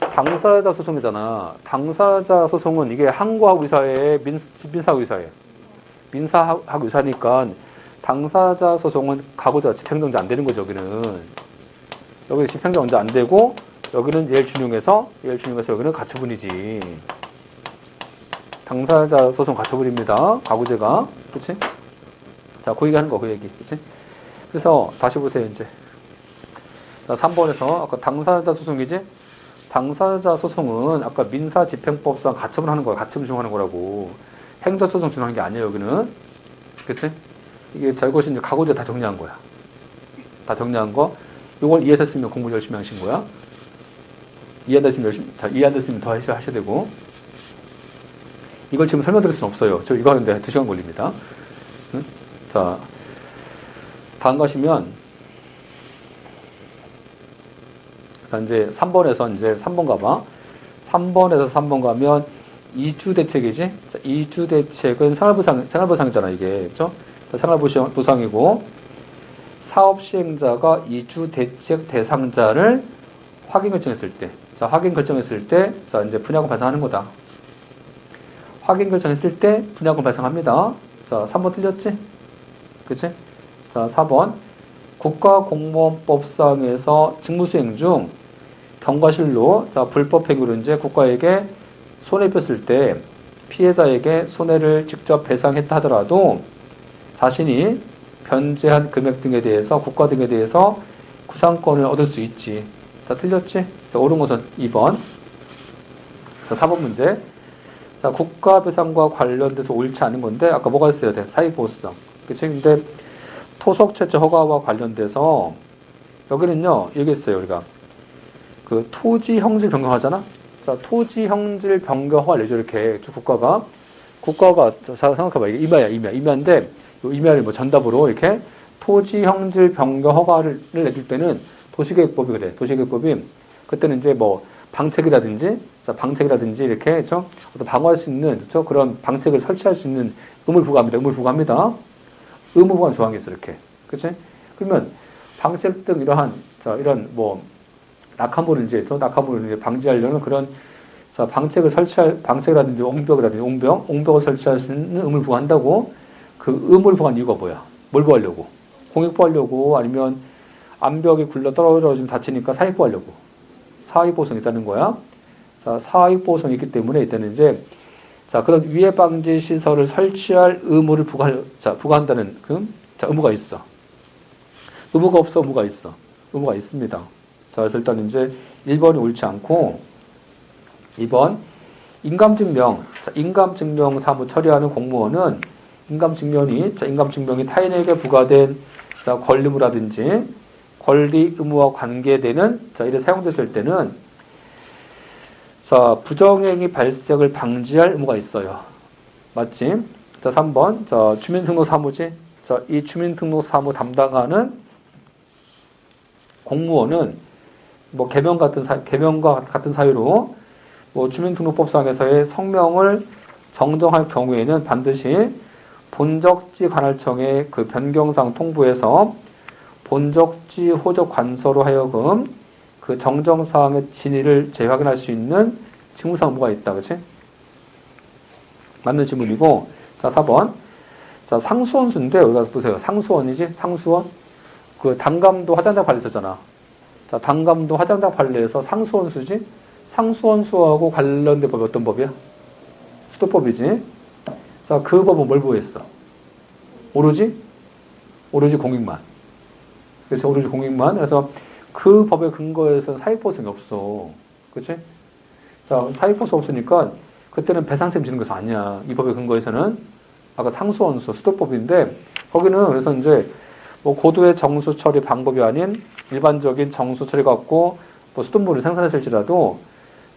Speaker 1: 당사자 소송이잖아. 당사자 소송은 이게 항고하고 의사에 민사하고 의사에 민사하고 의사니까 당사자 소송은 가구제가 집행정지 안 되는 거죠. 여기는 집행정지 안 되고 여기는 예를 준용해서 여기는 가처분이지. 당사자 소송 가처분입니다. 가구제가. 그치? 자, 그 얘기 하는 거, 그 얘기. 그치? 그래서 다시 보세요, 이제. 자, 3번에서 아까 당사자 소송이지? 당사자 소송은 아까 민사집행법상 가처분 하는 거야. 가처분 준용하는 거라고. 행정소송 준용하는 게 아니에요, 여기는. 그치? 이게 저것이 이제 가구제 다 정리한 거야. 다 정리한 거. 이걸 이해하셨으면 공부 열심히 하신 거야. 이해 안 됐으면 더 하셔야 되고. 이걸 지금 설명드릴 수는 없어요. 저 이거 하는데 2시간 걸립니다. 응? 자, 다음 가시면, 자, 이제 3번에서 이제 3번 가봐. 3번에서 3번 가면 이주대책이지? 자, 이주대책은 생활보상이잖아, 이게. 그죠? 자, 생활보상이고, 사업시행자가 이주대책 대상자를 확인 결정했을 때, 자, 확인 결정했을 때, 자, 이제 분야금 발생하는 거다. 확인 결정했을 때 분야금 발생합니다. 자, 3번 틀렸지? 그치? 자, 4번. 국가공무원법상에서 직무수행 중 경과실로, 자, 불법행위로 이제 국가에게 손해 입혔을 때 피해자에게 손해를 직접 배상했다 하더라도 자신이 변제한 금액 등에 대해서, 국가 등에 대해서 구상권을 얻을 수 있지. 자, 틀렸지? 자, 옳은 것은 2번. 자, 4번 문제. 자, 국가배상과 관련돼서 옳지 않은 건데, 아까 뭐가 있어야 돼? 사익보호성. 그치? 근데 토속 채취 허가와 관련돼서, 여기는요, 여기 있어요, 우리가. 그 토지 형질 변경하잖아? 자, 토지 형질 변경 허가를 내줘, 이렇게. 국가가, 자, 생각해봐. 이게 임야인데, 이 임야를 뭐 전답으로 이렇게 토지 형질 변경 허가를 내줄 때는 도시계획법이 그래. 도시계획법이, 그때는 이제 뭐, 방책이라든지 이렇게, 좀, 어떤 방어할 수 있는, 그렇죠? 그런 방책을 설치할 수 있는 의무를 부과합니다. 의무 부과 조항이 있어, 이렇게. 그치? 그러면, 방책 등 이러한, 자, 이런, 뭐, 낙하물을 이제 방지하려는 그런, 자, 방책이라든지 옹벽을 설치할 수 있는 의무를 부과한다고. 그 의무를 부과한 이유가 뭐야? 뭘 부과하려고? 공익 부과하려고, 아니면 암벽이 굴러 떨어지면 다치니까 사익 부과하려고. 사익보호성이 있다는 거야. 자, 사익보호성이 있기 때문에 이때는 이제, 자, 그런 위해 방지 시설을 설치할 의무를 부과한다는 자, 의무가 있어. 의무가 없어, 의무가 있어. 의무가 있습니다. 자, 그래서 일단 이제 1번이 옳지 않고, 2번, 인감증명. 자, 인감증명 사무 처리하는 공무원은 인감증명이 타인에게 부과된, 자, 권리무라든지 권리 의무와 관계되는, 자, 이래 사용됐을 때는, 자, 부정행위 발생을 방지할 의무가 있어요. 맞지? 자, 3번. 자, 주민등록사무지. 자, 이 주민등록사무 담당하는 공무원은 뭐 계명과 같은 사유로 뭐 주민등록법상에서의 성명을 정정할 경우에는 반드시 본적지 관할청에 그 변경사항 통보해서 본적지 호적 관서로 하여금 그 정정사항의 진위를 재확인할 수 있는 직무상 의무가 있다. 그치? 맞는 질문이고. 자, 4번. 자, 상수원수인데, 여기가 보세요. 상수원이지? 상수원. 그 단감도 화장장 관리소잖아. 자, 단감도 화장장 관리에서 상수원수지? 상수원수하고 관련된 법이 어떤 법이야? 수도법이지? 자, 그 법은 뭘 보호했어? 오로지 공익만. 그래서 오로지 공익만. 그래서 그 법의 근거에서 사익보호성이 없어. 그치? 자, 사익보호성 없으니까 그때는 배상책임 지는 것이 아니야. 이 법의 근거에서는. 아까 상수원수, 수도법인데, 거기는 그래서 이제 뭐 고도의 정수 처리 방법이 아닌 일반적인 정수 처리 갖고 뭐 수돗물을 생산했을지라도,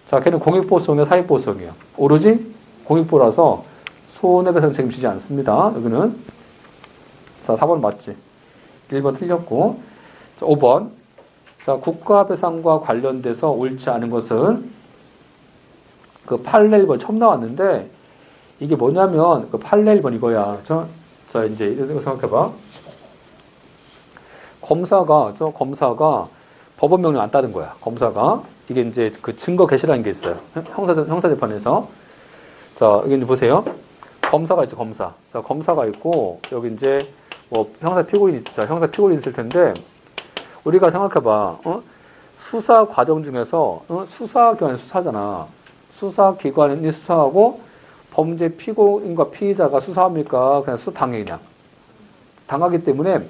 Speaker 1: 자, 걔는 공익보호성이야, 사익보호성이야. 오로지 공익보호라서 손해배상 책임지지 않습니다. 여기는. 자, 4번 맞지? 1번 틀렸고. 자, 5번. 자, 국가배상과 관련돼서 옳지 않은 것은 그 판례 1번 처음 나왔는데 이게 뭐냐면 그 판례 1번 이거야. 자, 이제 이거 생각해봐. 검사가 법원 명령 안 따른 거야. 검사가 이게 이제 그 증거 개시라는 게 있어요. 형사재판에서. 자, 여기 이제 보세요. 검사가 있죠, 검사. 자, 검사가 있고 여기 이제 뭐 형사 피고인 있을 텐데 우리가 생각해봐. 수사 과정 중에서 수사기관이 수사잖아. 수사기관이 수사하고 범죄 피고인과 피의자가 수사합니까? 그냥 당해. 당하기 때문에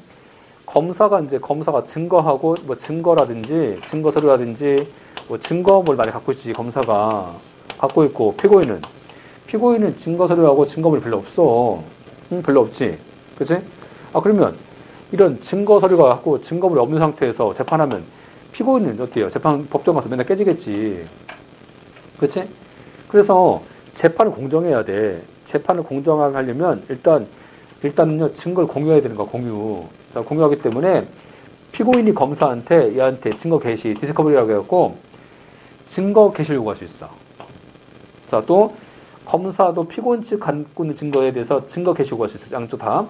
Speaker 1: 검사가 증거하고 뭐 증거 서류라든지 뭐 증거물 많이 갖고 있지. 검사가 갖고 있고 피고인은 증거 서류하고 증거물이 별로 없어. 별로 없지. 그치? 그러면 이런 증거 서류가 갖고 증거물이 없는 상태에서 재판하면 피고인은 어때요? 법정 가서 맨날 깨지겠지. 그치? 그래서 재판을 공정해야 돼. 재판을 공정하게 하려면 일단은요, 증거를 공유해야 되는 거야, 공유. 자, 공유하기 때문에 피고인이 검사한테 얘한테 증거 개시, 디스커버리라고 해갖고 증거 개시를 요구할 수 있어. 자, 또 검사도 피고인 측 갖고 있는 증거에 대해서 증거 개시 요구할 수 있어. 양쪽 다.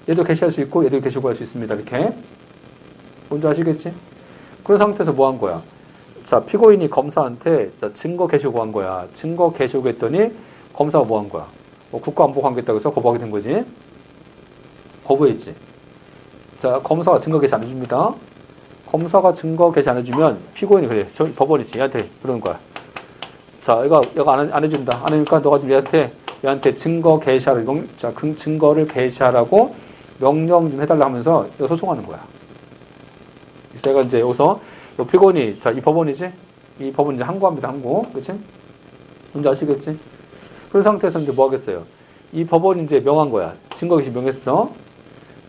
Speaker 1: 얘도 개시할 수 있고 얘도 개시 요구할 수 있습니다. 이렇게. 뭔지 아시겠지? 그런 상태에서 뭐 한 거야? 자, 피고인이 검사한테 증거 개시 요구한 거야. 증거 개시 요구했더니 검사가 뭐 한 거야? 국가안보 관계있다고 해서 거부하게 된 거지. 거부했지. 자, 검사가 증거 개시 안 해줍니다. 검사가 증거 개시 안 해주면 피고인이 그래. 법원이지. 얘한테 그러는 거야. 자, 얘가 안 해준다. 안 해주니까 너가 좀 얘한테 증거 개시하라고, 증거를 개시하라고 명령 좀 해달라 하면서 소송하는 거야. 제가 이제 여기서 피고인이, 자, 이 법원이지? 이 법원 이제 항고합니다. 항고. 그치? 뭔지 아시겠지? 그런 상태에서 이제 뭐 하겠어요? 이 법원이 이제 명한 거야. 증거 개시 명했어.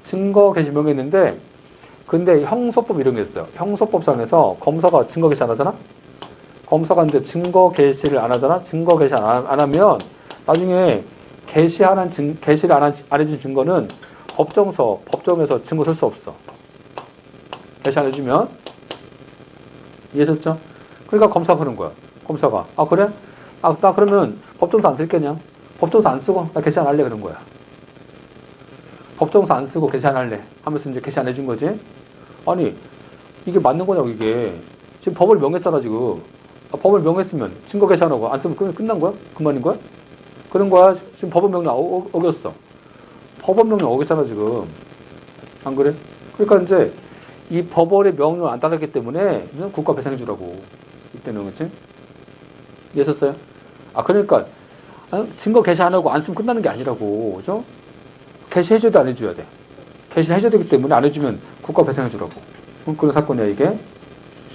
Speaker 1: 증거 개시 명했는데, 근데 형소법 이런 게 있어요. 형소법상에서 검사가 증거 개시 안 하잖아? 검사가 이제 증거 개시를 안 하잖아? 증거 개시 안 하면, 나중에 개시를 안 해준 증거는 법정에서 증거 쓸 수 없어. 개시 안 해주면. 이해하셨죠? 그러니까 검사가 그런 거야. 검사가. 그래? 나 그러면 법정서 안 쓸게냐? 법정서 안 쓰고 나 개시 안 할래 그런 거야. 법정서 안 쓰고 개시 안 할래 하면서 이제 개시 안 해준 거지. 아니 이게 맞는 거냐고 이게. 지금 법을 명했잖아 지금. 법을 명했으면 증거 개시 안 하고 안 쓰면 끝난 거야? 그만인 거야? 그런 거야. 지금 법원 명령 어겼어. 법원 명령 어겼잖아 지금. 안 그래? 그러니까 이제 이 법원의 명령을 안 따랐기 때문에 국가 배상해 주라고. 이때는 그렇지? 이해하셨어요? 그러니까 증거 개시 안 하고 안 쓰면 끝나는 게 아니라고. 그죠? 개시해줘도 안 해줘야 돼. 개시를 해줘야 되기 때문에 안 해주면 국가 배상해 주라고. 그런 사건이야 이게.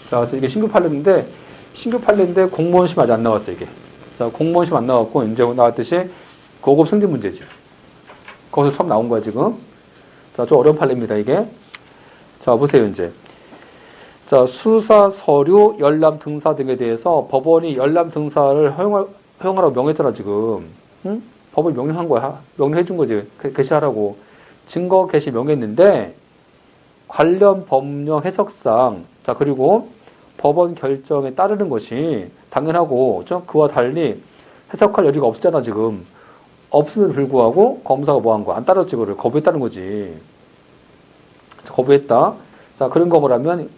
Speaker 1: 자, 그래서 이게 신규 판례인데 공무원 시험 아직 안 나왔어 이게. 자, 공무원 시험 안 나왔고 이제 나왔듯이 고급 승진 문제지. 거기서 처음 나온 거야 지금. 자, 좀 어려운 판례입니다 이게. 자, 보세요 이제. 자, 수사 서류 열람 등사 등에 대해서 법원이 열람 등사를 허용하라고 명했잖아 지금. 응? 법을 명령한 거야. 명령해 준 거지. 개시하라고. 증거 개시 명했는데 관련 법령 해석상, 자, 그리고 법원 결정에 따르는 것이 당연하고, 그와 달리 해석할 여지가 없잖아 지금. 없음에도 불구하고 검사가 뭐 한 거야? 안 따랐지, 그걸. 거부했다는 거지. 거부했다. 자, 그런 거라면,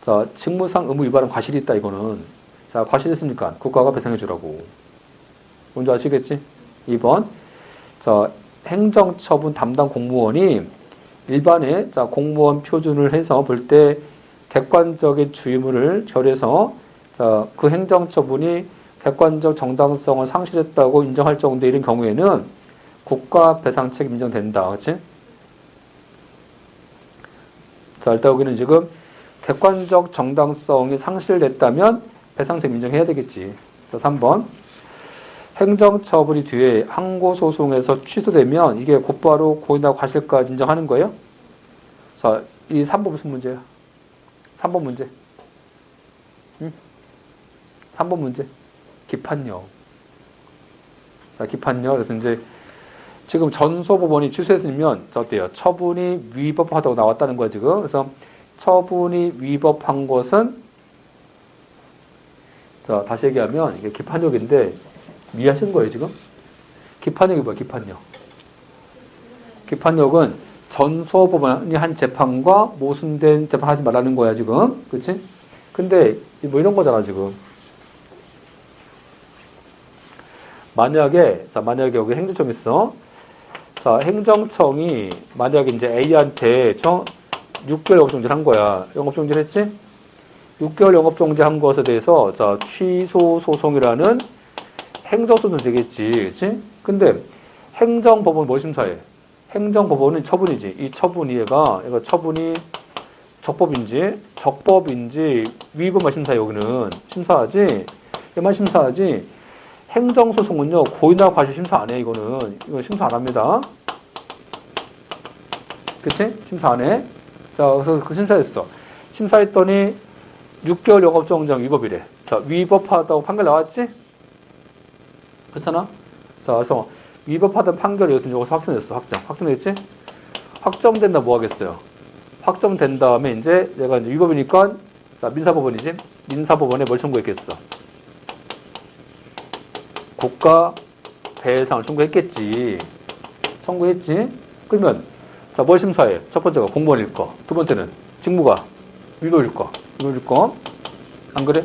Speaker 1: 자, 직무상 의무 위반은 과실이 있다, 이거는. 자, 과실이 있으니까 국가가 배상해 주라고. 뭔지 아시겠지? 2번. 자, 행정처분 담당 공무원이 일반의, 자, 공무원 표준을 해서 볼 때 객관적인 주의무를 결해서, 자, 그 행정처분이 객관적 정당성을 상실했다고 인정할 정도 이런 경우에는 국가 배상 책임 인정된다. 그렇지? 자, 일단 여기는 지금 객관적 정당성이 상실됐다면 배상 책임 인정해야 되겠지. 3번. 행정처분이 뒤에 항고소송에서 취소되면 이게 곧바로 고의나 과실까지 인정하는 거예요? 자, 이 3번 무슨 문제야? 3번 문제. 응? 3번 문제. 기판력. 자, 기판력. 그래서 이제 지금 전소법원이 취소했으면 어때요? 처분이 위법하다고 나왔다는 거야, 지금. 그래서 처분이 위법한 것은 자, 다시 얘기하면 이게 기판력인데 이해하신 거예요, 지금? 기판력이 뭐야, 기판력? 기판력은 전소법원이 한 재판과 모순된 재판 하지 말라는 거야, 지금. 그치? 근데 뭐 이런 거잖아, 지금. 만약에 여기 행정청 있어. 자, 행정청이 만약에 이제 A한테 6개월 영업정지를 한 거야. 영업정지를 했지? 6개월 영업정지 한 것에 대해서 자, 취소 소송이라는 행정소송 되겠지. 그치? 근데 행정법원 뭘 심사해? 행정법원은 처분이지. 이 처분이 얘가 처분이 적법인지 위법만 심사해. 여기는 심사하지. 얘만 심사하지. 행정소송은요 고의나 과실 심사 안 해. 이거 심사 안 합니다. 그치? 심사 안 해. 자, 그래서 그 심사했어. 심사했더니 6개월 영업정지 위법이래. 자, 위법하다고 판결 나왔지? 그렇잖아? 자, 그래서 위법하다는 판결이 여기서 확정됐어. 확정됐지? 확정된다 뭐 하겠어요? 확정된 다음에 이제 내가 이제 위법이니까 자, 민사법원이지? 민사법원에 뭘 청구했겠어? 국가 배상을 청구했겠지. 청구했지? 그러면 자, 뭘 심사해? 첫 번째가 공무원일 거. 두 번째는 직무가 위법일 거. 안 그래?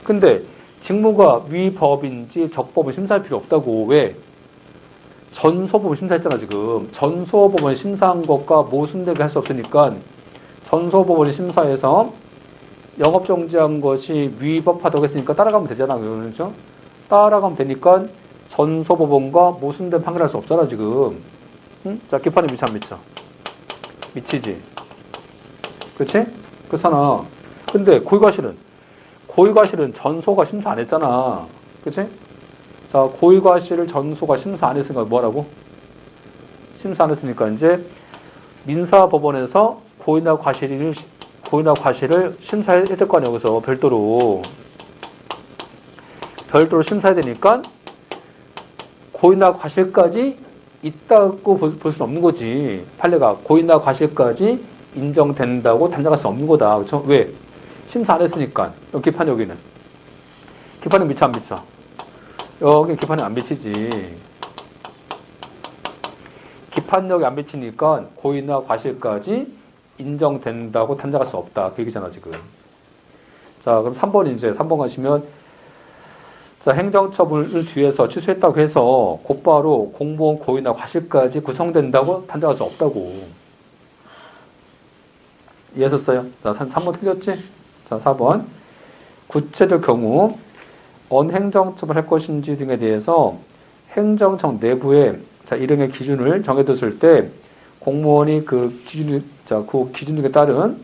Speaker 1: 근데 직무가 위법인지 적법은 심사할 필요 없다고. 왜? 전소법을 심사했잖아, 지금. 전소법원이 심사한 것과 모순되게 할 수 없으니까 전소법원이 심사해서 영업정지한 것이 위법하다고 했으니까 따라가면 되잖아. 그렇죠? 따라가면 되니까 전소법원과 모순된 판결할 수 없잖아, 지금. 응? 자, 기판에 미쳐 안 미쳐? 미치지. 그치? 그렇잖아. 근데 고의과실은 전소가 심사 안 했잖아. 그치? 자, 고의과실을 전소가 심사 안 했으니까 뭐라고? 심사 안 했으니까 이제 민사법원에서 고의나 과실을 심사해야 될 거 아니야. 여기서 별도로 심사해야 되니까 고의나 과실까지 있다고 볼 수는 없는 거지. 판례가 고의나 과실까지 인정된다고 단정할 수 없는 거다. 그렇죠? 왜? 심사 안 했으니까. 기판 여기는. 기판은 미쳐 안 미쳐? 여기 기판은 안 미치지. 기판력이 안 미치니까 고의나 과실까지 인정된다고 단정할 수 없다. 그 얘기잖아, 지금. 자, 그럼 3번 가시면 자, 행정처분을 뒤에서 취소했다고 해서 곧바로 공무원 고의나 과실까지 구성된다고 단정할 수 없다고. 이해하셨어요? 자, 3번 틀렸지? 자, 4번. 구체적 경우 언 행정처분을 할 것인지 등에 대해서 행정청 내부에 자, 일행의 기준을 정해뒀을 때 공무원이 그 기준 등에 따른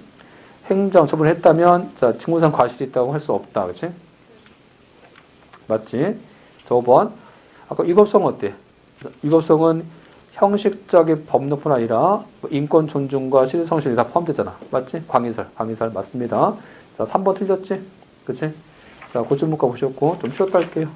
Speaker 1: 행정처분을 했다면 자, 직무상 과실이 있다고 할 수 없다. 그렇지? 맞지? 저 5번. 아까 위법성은 어때? 위법성은 형식적인 법률뿐 아니라 인권 존중과 시민 성실이 다 포함되잖아. 맞지? 광의설 맞습니다. 자, 3번 틀렸지? 그치? 자, 고질문과 보셨고 좀 쉬었다 할게요.